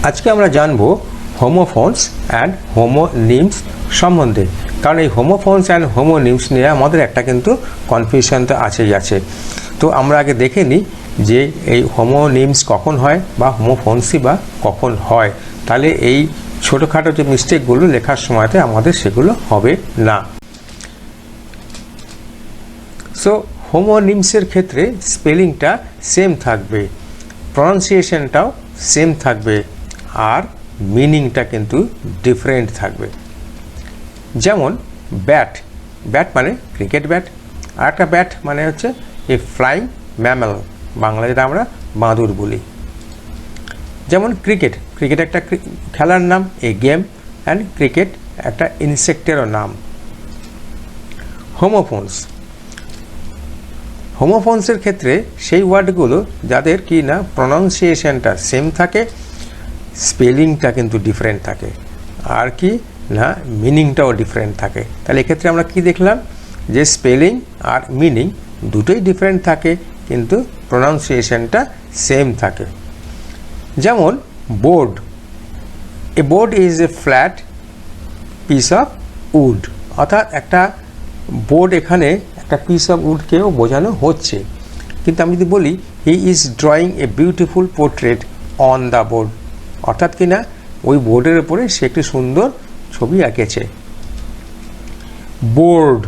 আজকে আমরা জানবো হোমোফোনস অ্যান্ড হোমোনিমস সম্বন্ধে, কারণ এই হোমোফোনস অ্যান্ড হোমোনিমস নিয়ে আমাদের একটা কিন্তু কনফিউশন তো আছেই আছে। তো আমরা আগে দেখে নিই যে এই হোমোনিমস কখন হয় বা হোমোফোনসই বা কখন হয়, তাহলে এই ছোটোখাটো যে মিস্টেকগুলো লেখার সময়তে আমাদের সেগুলো হবে না। সো হোমোনিমসের ক্ষেত্রে স্পেলিংটা সেম থাকবে, প্রনাউন্সিয়েশনটাও সেম থাকবে, আর মিনিংটা কিন্তু ডিফারেন্ট থাকবে। যেমন ব্যাট, ব্যাট মানে ক্রিকেট ব্যাট, আর একটা ব্যাট মানে হচ্ছে এ ফ্লাইং ম্যামেল, বাংলা যেটা আমরা বাঁদর বলি। যেমন ক্রিকেট, ক্রিকেট একটা খেলার নাম, এ গেম, অ্যান্ড ক্রিকেট একটা ইনসেক্টেরও নাম। হোমোফোনস, হোমোফোনসের ক্ষেত্রে সেই ওয়ার্ডগুলো যাদের কি না প্রনাউন্সিয়েশনটা সেম থাকে, স্পেলিংটা কিন্তু ডিফারেন্ট থাকে, আর কি না মিনিংটাও ডিফারেন্ট থাকে। তাহলে এক্ষেত্রে আমরা কি দেখলাম যে স্পেলিং আর মিনিং দুটোই ডিফারেন্ট থাকে, কিন্তু প্রনাউন্সিয়েশনটা সেম থাকে। যেমন board, A board is a flat piece of wood, অর্থাৎ একটা বোর্ড এখানে একটা পিস অফ উডকেও বোঝানো হচ্ছে। কিন্তু আমি যদি বলি he is drawing a beautiful portrait on the board, অর্থাৎ কি না ওই বোর্ডের উপরে সে একটি সুন্দর ছবি আঁকেছে। বোর্ড,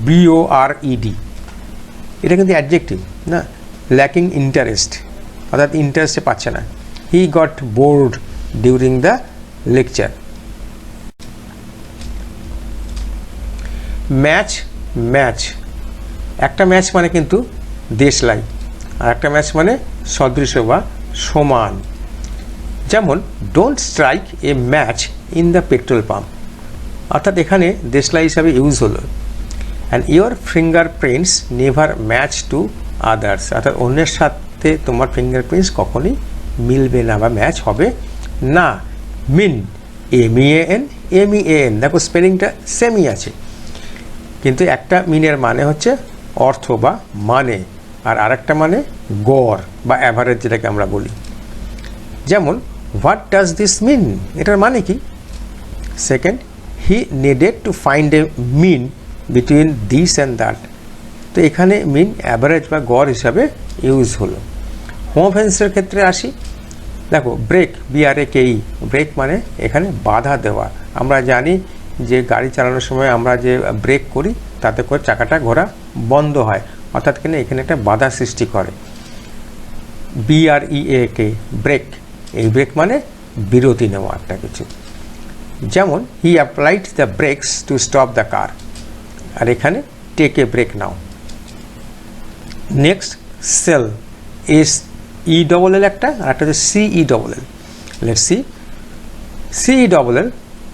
BORED, এটা কিন্তু অ্যাডজেক্টিভ না, ল্যাকিং ইন্টারেস্ট, অর্থাৎ ইন্টারেস্টে পাচ্ছে না। He got board during the lecture. Match, match, একটা ম্যাচ মানে কিন্তু দেশলাই, আর একটা ম্যাচ মানে সদৃশ বা সমান। যেমন don't strike A match in the petrol pump, অর্থাৎ এখানে দেশলাই হিসাবে ইউজ হলো। And your finger prints never match to others, অর্থাৎ অন্যের সাথে তোমার ফিঙ্গার প্রিন্টস কখনই মিলবে না বা ম্যাচ হবে না। মিন, MEAN, MEAN, দেখো স্পেলিংটা সেমই আছে, কিন্তু একটা মিনের মানে হচ্ছে অর্থ বা মানে, আর আরেকটা মানে গড় বা অ্যাভারেজ যেটাকে আমরা বলি। যেমন হোয়াট ডাজ দিস মিন, এটার মানে কি? Second, he needed to find a mean between this and that, তো এখানে মিন অ্যাভারেজ বা গড় হিসাবে ইউজ হলো। হোমোফোনসের ক্ষেত্রে আসি, দেখো ব্রেক, BRAKE, ব্রেক মানে এখানে বাধা দেওয়া। আমরা জানি যে গাড়ি চালানোর সময় আমরা যে ব্রেক করি তাতে করে চাকাটা ঘোরা বন্ধ হয়, অর্থাৎ কিনা এখানে একটা বাধা সৃষ্টি করে। BREAK, ব্রেক, এই ব্রেক মানে বিরতি নেওয়া একটা কিছু। যেমন he applied the brakes to stop the car, আর এখানে take a break now. Next cell, SELL একটা, আর একটা হচ্ছে CELL। লেটস সি, CELL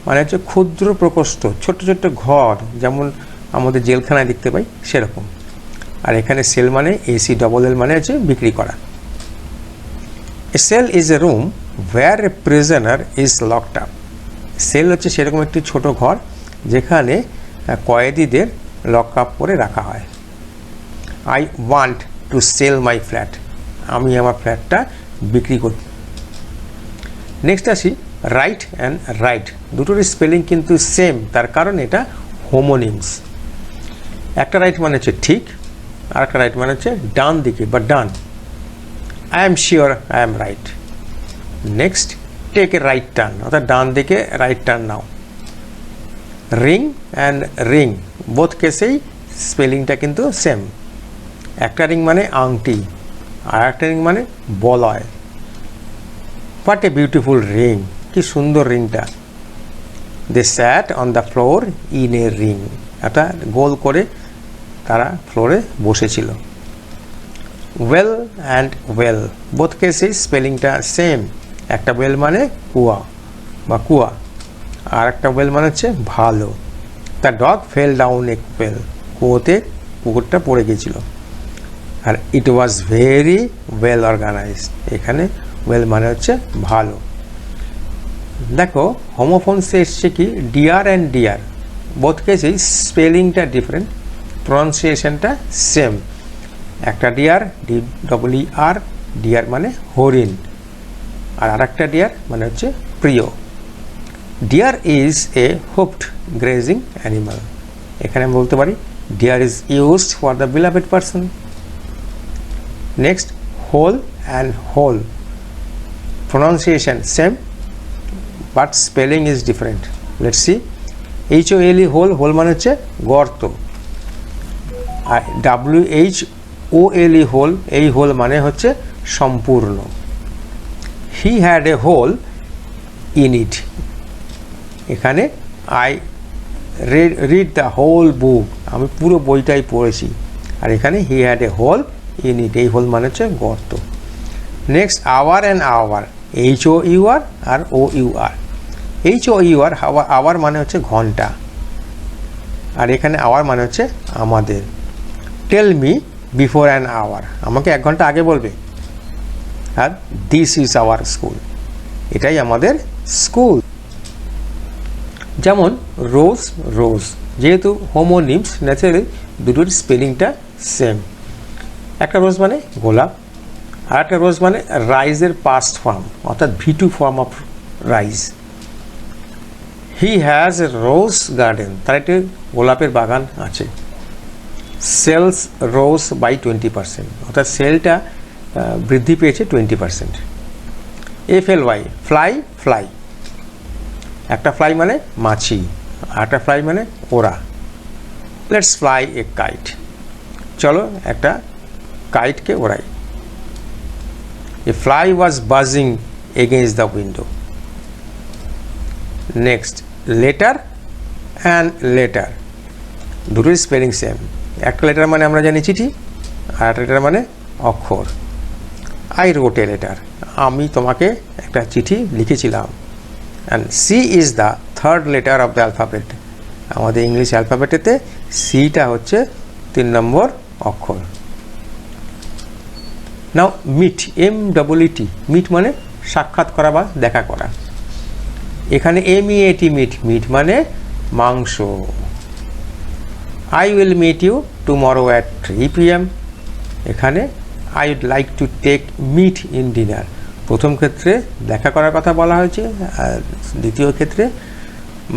মানে হচ্ছে ক্ষুদ্র প্রকোষ্ঠ, ছোট্ট ছোট্ট ঘর, যেমন আমাদের জেলখানায় দেখতে পাই সেরকম। আর এখানে সেল মানে SELL মানে হচ্ছে বিক্রি করা। A cell is a room where a prisoner is locked up, cell হচ্ছে সেরকম একটি ছোট ঘর যেখানে কয়েদিদের লক আপ করে রাখা হয়। I want to sell my flat, আমি আমার ফ্ল্যাটটা বিক্রি করি। নেক্সট আসি রাইট অ্যান্ড রাইট, দুটোর স্পেলিং কিন্তু সেম, তার কারণ এটা হোমোনিমস। একটা রাইট মানে হচ্ছে ঠিক, আর একটা রাইট মানে হচ্ছে ডান দিকে বা ডান। I am sure I am right. Next take a right turn, অর্থাৎ ডান দিকে right turn now. Ring and ring, both কেসেই স্পেলিংটা কিন্তু সেম। একটা রিং মানে আংটি, আর একটা রিং মানে বলয়। হোয়াট এ বিউটিফুল রিং, কি সুন্দর রিংটা। They sat on the floor in a ring, একটা গোল করে তারা ফ্লোরে বসেছিল। ওয়েল অ্যান্ড ওয়েল, বোথ কেসেই স্পেলিংটা সেম। একটা ওয়েল মানে কুয়া বা কুয়া, আর একটা ওয়েল মানে হচ্ছে ভালো। The dog fell down a well, কুয়োতে কুকুরটা পড়ে গেছিল। আর it was very well organised, এখানে ওয়েল মানে হচ্ছে ভালো। দেখো হোমোফোনসে এসছে কি ডিয়ার অ্যান্ড ডিয়ার, বোথ কেসেই স্পেলিংটা ডিফারেন্ট, প্রনাউন্সিয়েশনটা সেম। একটা ডিয়ার, DEER, ডিয়ার মানে হরিণ, আর আরেকটা ডিয়ার মানে হচ্ছে প্রিয়। Deer is a hoofed grazing animal, এখানে আমি বলতে পারি dear is used for the beloved person. Next hole and whole, pronunciation same but spelling is different. Let's see. HOLE hole, hole মানে হচ্ছে গর্ত, আর WHOLE হোল, এই হোল মানে হচ্ছে সম্পূর্ণ। He had a hole in it, এখানে I read the whole book, আমি পুরো বইটাই পড়েছি, আর এখানে he had a hole in it, এই হোল মানে হচ্ছে গর্ত। Next hour and our, HOUR আর OUR। HOUR আওয়ার মানে হচ্ছে ঘন্টা, আর এখানে আওয়ার মানে হচ্ছে আমাদের। টেল মি বিফোর অ্যান আওয়ার, আমাকে 1 ঘন্টা আগে বলবে। আর দিস ইজ আওয়ার স্কুল, এটাই আমাদের স্কুল। যেমন রোজ রোজ, যেহেতু হোমোনিমস ন্যাচারালি দুটোর স্পেলিংটা সেম। একটা রোজ মানে গোলাপ, আর একটা রোজ মানে রাইজের পাস্ট ফর্ম, অর্থাৎ V2 form of rise. He has a rose garden, তার একটি গোলাপের বাগান আছে। সেলস রোজ বাই 20%, অর্থাৎ সেলটা বৃদ্ধি পেয়েছে 20%। FLY ফ্লাই ফ্লাই, একটা ফ্লাই মানে মাছি, আর একটা ফ্লাই মানে ওরা। লেটস ফ্লাই এ কাইট, চলো একটা কাইটকে ওড়াই। A fly was buzzing against the window. Next, letter and letter, দুটোর স্পেলিং সেম। একটা লেটার মানে আমরা জানি চিঠি, আর একটা লেটার মানে অক্ষর। I wrote a letter, আমি তোমাকে একটা চিঠি লিখেছিলাম। And C is the third letter of the alphabet, আমাদের ইংলিশ অ্যালফাবেটেতে সিটা হচ্ছে 3 নম্বর অক্ষর। নাও মিট, MEAT, মিট মানে সাক্ষাৎ করা বা দেখা করা। এখানে MEAT মিট, মিট মানে মাংস। I will meet you tomorrow at 3 PM, এখানে I would like to take meat in dinner, প্রথম ক্ষেত্রে দেখা করার কথা বলা হয়েছে, আর দ্বিতীয় ক্ষেত্রে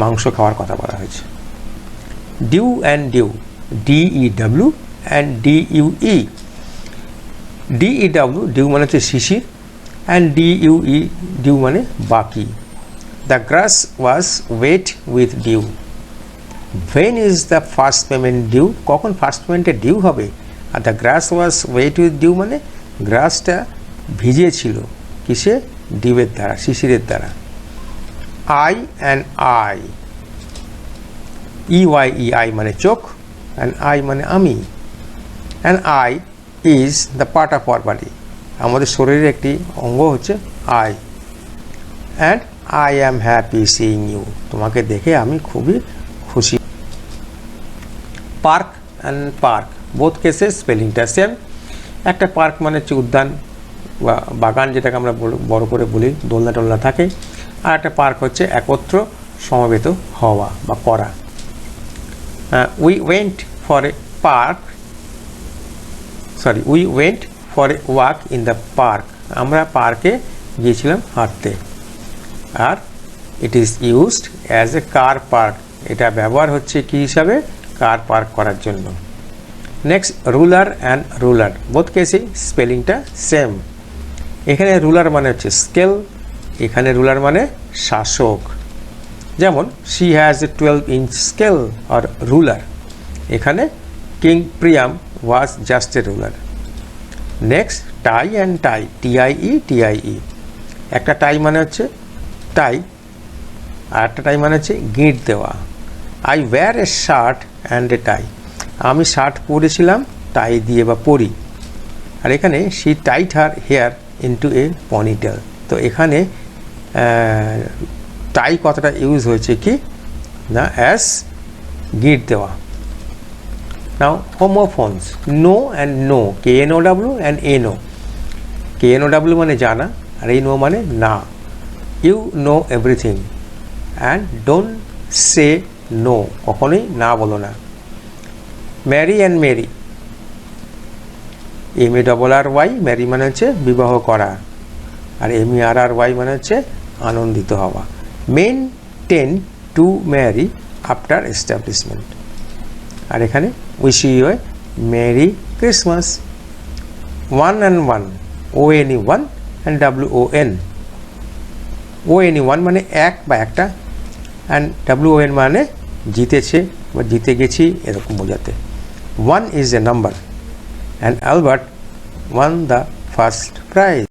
মাংস খাওয়ার কথা বলা হয়েছে। Dew and due, DEW and DUE। DEW dew মানে হচ্ছে শিশির, অ্যান্ড DUE ডিউ মানে বাকি। The grass was wet with dew. When is the first payment due, কখন ফার্স্ট পেমেন্টে ডিউ হবে। আর the grass was wet with dew মানে গ্রাসটা ভিজেছিল কিসে, ডিউয়ের দ্বারা, শিশিরের দ্বারা। I and I, EYE মানে চোখ, and I মানে আমি। and I is the part of our body, আমাদের শরীরের একটি অঙ্গ হচ্ছে I, and I am happy seeing you, তোমাকে দেখে আমি খুবই খুশি। পার্ক অ্যান্ড পার্ক, বোথ কেসে স্পেলিংটা সেম। একটা পার্ক মানে হচ্ছে উদ্যান বা বাগান, যেটাকে আমরা বড় করে বলি, দোলনা টোলনা থাকে। আর একটা পার্ক হচ্ছে একত্র সমবেত হওয়া বা করা। We went for a walk in the park, আমরা পার্কে গিয়েছিলাম হাঁটতে। আর it is used as a car park, এটা ব্যবহার হচ্ছে কি হিসাবে, কার পার্ক করার জন্য। Next ruler and ruler, both কেসে স্পেলিংটা সেম। এখানে রুলার মানে হচ্ছে স্কেল, এখানে রুলার মানে শাসক। যেমন she has a 12-inch scale আর রুলার, এখানে king Priam was just a ruler. Next tie and tie, TIE, একটা টাই মানে হচ্ছে টাই, আর একটা টাই মানে হচ্ছে গিঁট দেওয়া। I wear a shirt and a tie, আমি শার্ট পরেছিলাম টাই দিয়ে বা পরি। আর এখানে she tied her hair into a ponytail, তো এখানে টাই কথাটা ইউজ হয়েছে কি না, অ্যাজ গিঁট দেওয়া। Now homophones, know and no, KNOW and ANO। KNOW মানে জানা, আর ANO মানে না। You know everything and don't say no, কখনোই না বলো না। Marry and merry, MARRY, marry মানে হচ্ছে বিবাহ করা, আর MERRY মানে হচ্ছে আনন্দিত হওয়া। Men tend to marry after establishment. আর এখানে wish you a merry Christmas. 1 and 1, ONE1 and WON। ONE1 মানে এক বা একটা, অ্যান্ড WON মানে জিতেছে বা জিতে গেছি এরকম বোঝাতে। 1 is a number and Albert won the first prize।